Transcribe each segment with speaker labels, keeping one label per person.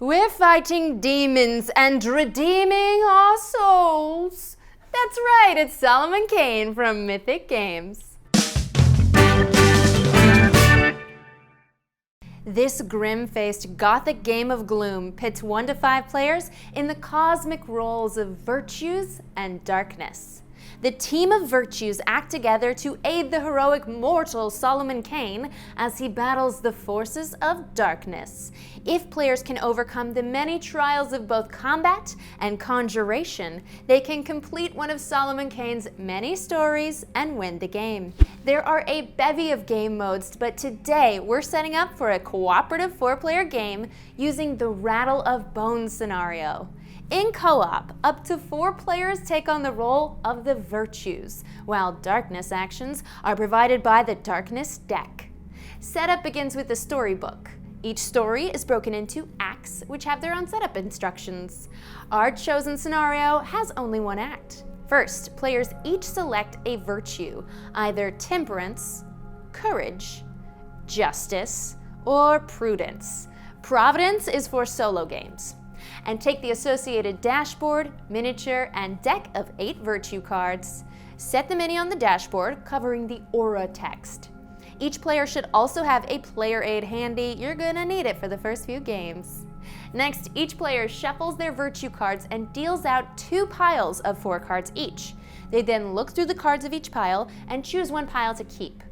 Speaker 1: We're fighting demons and redeeming our souls. That's right, it's Solomon Kane from Mythic Games. This grim-faced gothic game of gloom pits 1 to 5 players in the cosmic roles of virtues and darkness. The team of virtues act together to aid the heroic mortal Solomon Kane as he battles the forces of darkness. If players can overcome the many trials of both combat and conjuration, they can complete one of Solomon Kane's many stories and win the game. There are a bevy of game modes, but today we're setting up for a cooperative 4-player game using the Rattle of Bones scenario. In co-op, up to 4 players take on the role of the virtues, while darkness actions are provided by the darkness deck. Setup begins with the storybook. Each story is broken into acts, which have their own setup instructions. Our chosen scenario has only 1 act. First, players each select a virtue, either temperance, courage, justice, or prudence. Providence is for solo games. And take the associated dashboard, miniature, and deck of 8 virtue cards. Set the mini on the dashboard, covering the aura text. Each player should also have a player aid handy. You're gonna need it for the first few games. Next, each player shuffles their virtue cards and deals out 2 piles of 4 cards each. They then look through the cards of each pile and choose 1 pile to keep.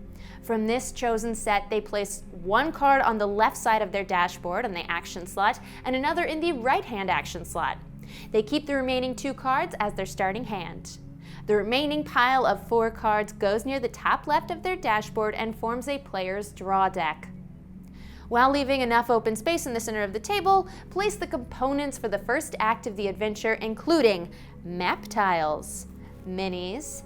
Speaker 1: From this chosen set, they place 1 card on the left side of their dashboard on the action slot and another in the right-hand action slot. They keep the remaining 2 cards as their starting hand. The remaining pile of 4 cards goes near the top left of their dashboard and forms a player's draw deck. While leaving enough open space in the center of the table, place the components for the first act of the adventure, including map tiles, minis,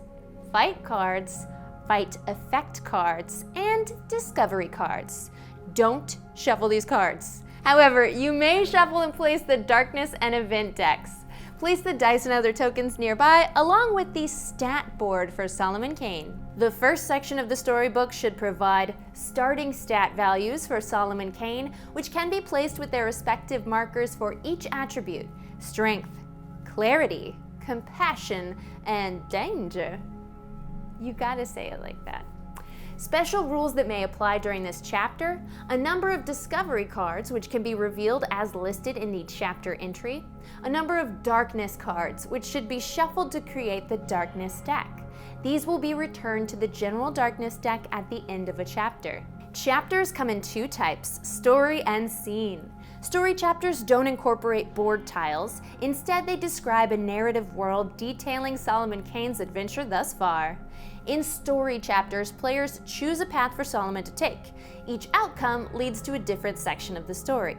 Speaker 1: fight cards, fight effect cards, and discovery cards. Don't shuffle these cards. However, you may shuffle and place the darkness and event decks. Place the dice and other tokens nearby, along with the stat board for Solomon Kane. The first section of the storybook should provide starting stat values for Solomon Kane, which can be placed with their respective markers for each attribute: strength, clarity, compassion, and danger. You gotta say it like that. Special rules that may apply during this chapter: a number of discovery cards, which can be revealed as listed in the chapter entry, a number of darkness cards, which should be shuffled to create the darkness deck. These will be returned to the general darkness deck at the end of a chapter. Chapters come in 2 types: story and scene. Story chapters don't incorporate board tiles. Instead, they describe a narrative world detailing Solomon Kane's adventure thus far. In story chapters, players choose a path for Solomon to take. Each outcome leads to a different section of the story.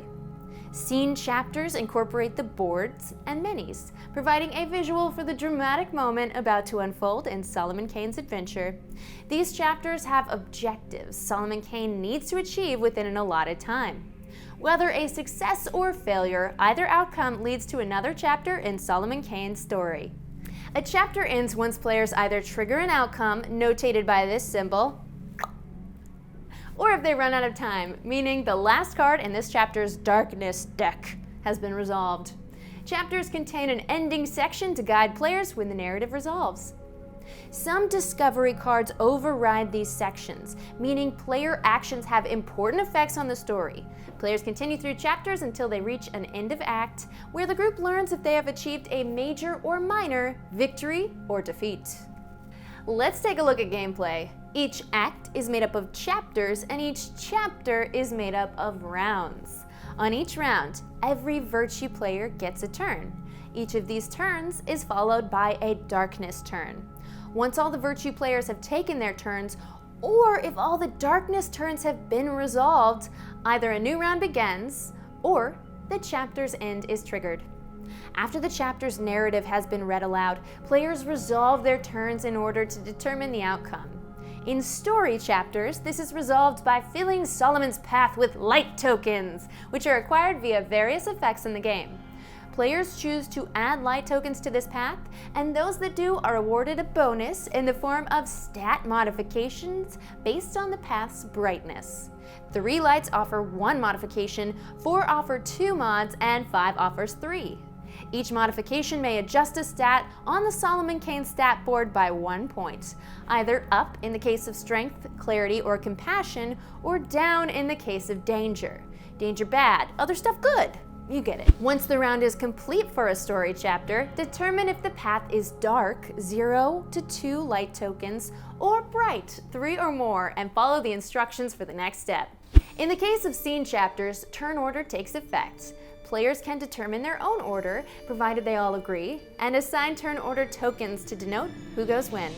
Speaker 1: Scene chapters incorporate the boards and minis, providing a visual for the dramatic moment about to unfold in Solomon Kane's adventure. These chapters have objectives Solomon Kane needs to achieve within an allotted time. Whether a success or failure, either outcome leads to another chapter in Solomon Kane's story. A chapter ends once players either trigger an outcome, notated by this symbol, or if they run out of time, meaning the last card in this chapter's darkness deck has been resolved. Chapters contain an ending section to guide players when the narrative resolves. Some discovery cards override these sections, meaning player actions have important effects on the story. Players continue through chapters until they reach an end of act, where the group learns if they have achieved a major or minor victory or defeat. Let's take a look at gameplay. Each act is made up of chapters, and each chapter is made up of rounds. On each round, every virtue player gets a turn. Each of these turns is followed by a darkness turn. Once all the virtue players have taken their turns, or if all the darkness turns have been resolved, either a new round begins or the chapter's end is triggered. After the chapter's narrative has been read aloud, players resolve their turns in order to determine the outcome. In story chapters, this is resolved by filling Solomon's path with light tokens, which are acquired via various effects in the game. Players choose to add light tokens to this path, and those that do are awarded a bonus in the form of stat modifications based on the path's brightness. 3 lights offer 1 modification, 4 offer 2 mods, and 5 offers 3. Each modification may adjust a stat on the Solomon Kane stat board by 1 point, either up in the case of strength, clarity, or compassion, or down in the case of danger. Danger bad, other stuff good. You get it. Once the round is complete for a story chapter, determine if the path is dark, 0 to 2 light tokens, or bright, 3 or more, and follow the instructions for the next step. In the case of scene chapters, turn order takes effect. Players can determine their own order, provided they all agree, and assign turn order tokens to denote who goes when.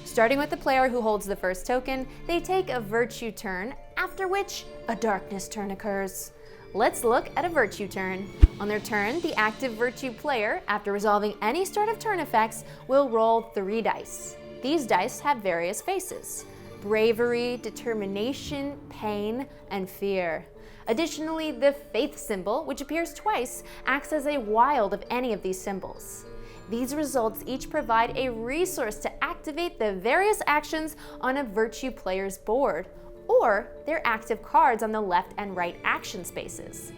Speaker 1: Starting with the player who holds the first token, they take a virtue turn, after which a darkness turn occurs. Let's look at a virtue turn. On their turn, the active virtue player, after resolving any start of turn effects, will roll 3 dice. These dice have various faces: bravery, determination, pain, and fear. Additionally, the faith symbol, which appears twice, acts as a wild of any of these symbols. These results each provide a resource to activate the various actions on a virtue player's board, or their active cards on the left and right action spaces.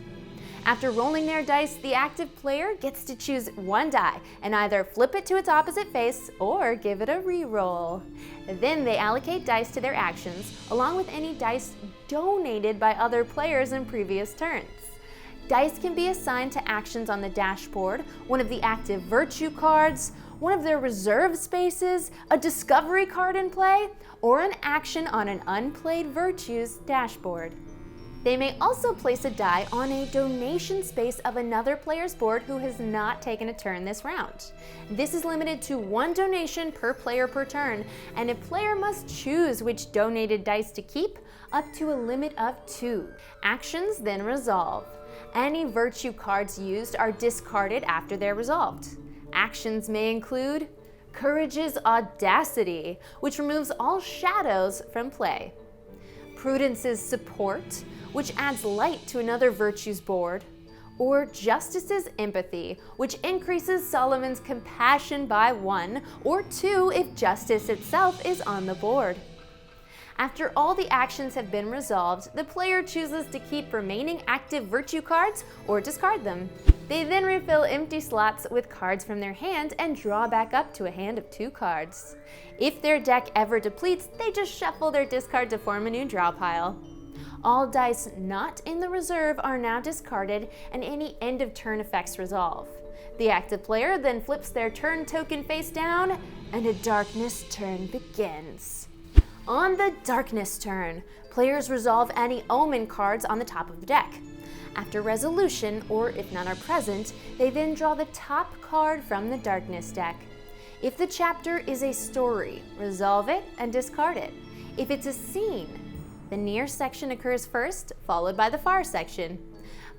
Speaker 1: After rolling their dice, the active player gets to choose 1 die and either flip it to its opposite face or give it a re-roll. Then they allocate dice to their actions, along with any dice donated by other players in previous turns. Dice can be assigned to actions on the dashboard, one of the active virtue cards, one of their reserve spaces, a discovery card in play, or an action on an unplayed virtues dashboard. They may also place a die on a donation space of another player's board who has not taken a turn this round. This is limited to 1 donation per player per turn, and a player must choose which donated dice to keep, up to a limit of 2. Actions then resolve. Any virtue cards used are discarded after they're resolved. Actions may include Courage's Audacity, which removes all shadows from play; Prudence's Support, which adds light to another virtue's board; or Justice's Empathy, which increases Solomon's compassion by 1 or 2 if justice itself is on the board. After all the actions have been resolved, the player chooses to keep remaining active virtue cards or discard them. They then refill empty slots with cards from their hand and draw back up to a hand of 2 cards. If their deck ever depletes, they just shuffle their discard to form a new draw pile. All dice not in the reserve are now discarded, and any end of turn effects resolve. The active player then flips their turn token face down, and a darkness turn begins. On the darkness turn, players resolve any omen cards on the top of the deck. After resolution, or if none are present, they then draw the top card from the darkness deck. If the chapter is a story, resolve it and discard it. If it's a scene, the near section occurs first, followed by the far section.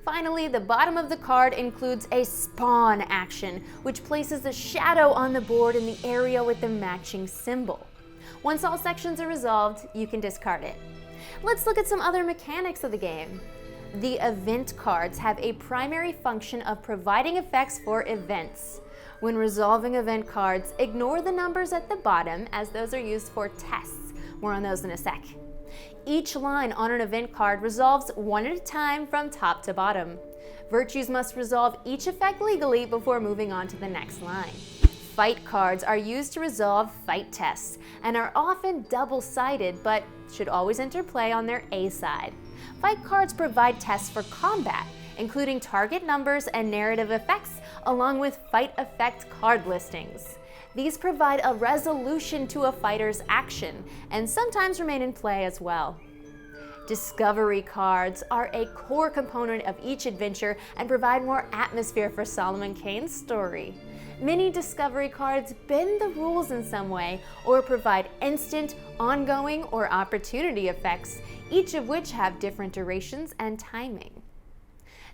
Speaker 1: Finally, the bottom of the card includes a spawn action, which places a shadow on the board in the area with the matching symbol. Once all sections are resolved, you can discard it. Let's look at some other mechanics of the game. The event cards have a primary function of providing effects for events. When resolving event cards, ignore the numbers at the bottom, as those are used for tests. More on those in a sec. Each line on an event card resolves 1 at a time from top to bottom. Virtues must resolve each effect legally before moving on to the next line. Fight cards are used to resolve fight tests and are often double-sided, but should always enter play on their A side. Fight cards provide tests for combat, including target numbers and narrative effects, along with fight effect card listings. These provide a resolution to a fighter's action and sometimes remain in play as well. Discovery cards are a core component of each adventure and provide more atmosphere for Solomon Kane's story. Many discovery cards bend the rules in some way or provide instant, ongoing, or opportunity effects, each of which have different durations and timing.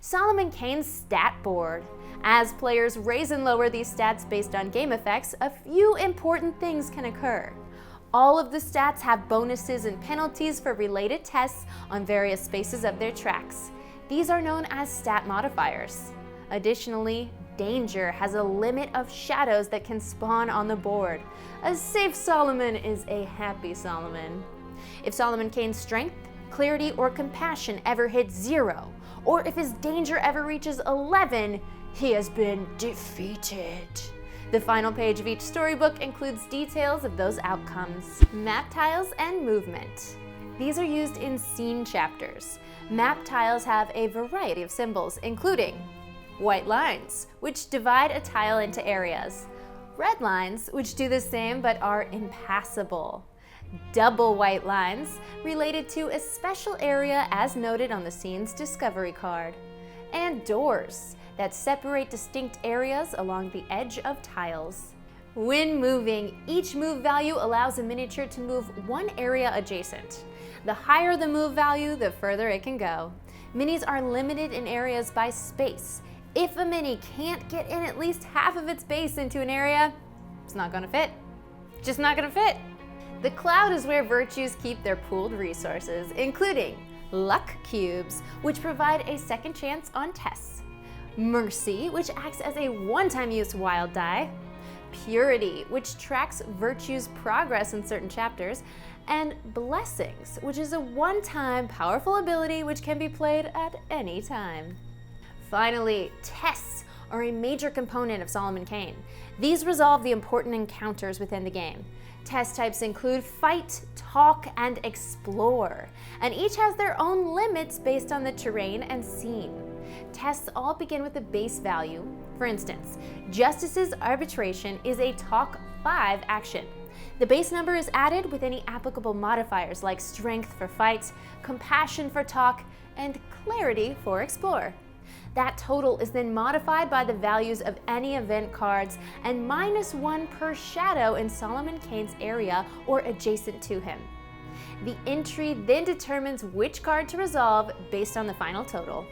Speaker 1: Solomon Kane's stat board. As players raise and lower these stats based on game effects, a few important things can occur. All of the stats have bonuses and penalties for related tests on various spaces of their tracks. These are known as stat modifiers. Additionally, danger has a limit of shadows that can spawn on the board. A safe Solomon is a happy Solomon. If Solomon Kane's strength, clarity, or compassion ever hits 0, or if his danger ever reaches 11, he has been defeated. The final page of each storybook includes details of those outcomes. Map tiles and movement. These are used in scene chapters. Map tiles have a variety of symbols, including white lines, which divide a tile into areas. Red lines, which do the same but are impassable. Double white lines, related to a special area as noted on the scene's discovery card. And doors, that separate distinct areas along the edge of tiles. When moving, each move value allows a miniature to move one area adjacent. The higher the move value, the further it can go. Minis are limited in areas by space. If a mini can't get in at least half of its base into an area, it's not gonna fit. Just not gonna fit. The cloud is where virtues keep their pooled resources, including luck cubes, which provide a second chance on tests. Mercy, which acts as a one-time use wild die. Purity, which tracks virtue's progress in certain chapters. And blessings, which is a one-time powerful ability which can be played at any time. Finally, tests are a major component of Solomon Kane. These resolve the important encounters within the game. Test types include fight, talk, and explore, and each has their own limits based on the terrain and scene. Tests all begin with a base value. For instance, Justice's Arbitration is a Talk 5 action. The base number is added with any applicable modifiers like Strength for Fight, Compassion for Talk, and Clarity for Explore. That total is then modified by the values of any event cards and -1 per shadow in Solomon Kane's area or adjacent to him. The entry then determines which card to resolve based on the final total.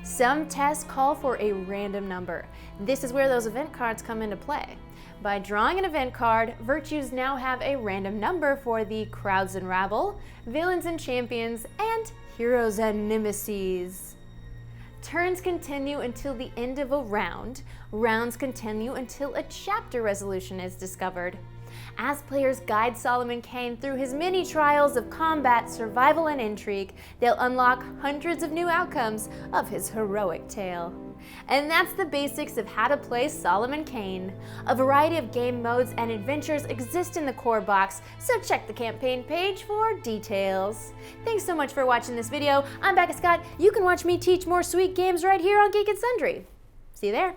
Speaker 1: Some tests call for a random number. This is where those event cards come into play. By drawing an event card, virtues now have a random number for the crowds and rabble, villains and champions, and heroes and nemesis. Turns continue until the end of a round. Rounds continue until a chapter resolution is discovered. As players guide Solomon Kane through his many trials of combat, survival, and intrigue, they'll unlock hundreds of new outcomes of his heroic tale. And that's the basics of how to play Solomon Kane. A variety of game modes and adventures exist in the core box, so check the campaign page for details. Thanks so much for watching this video. I'm Becca Scott. You can watch me teach more sweet games right here on Geek and Sundry. See you there.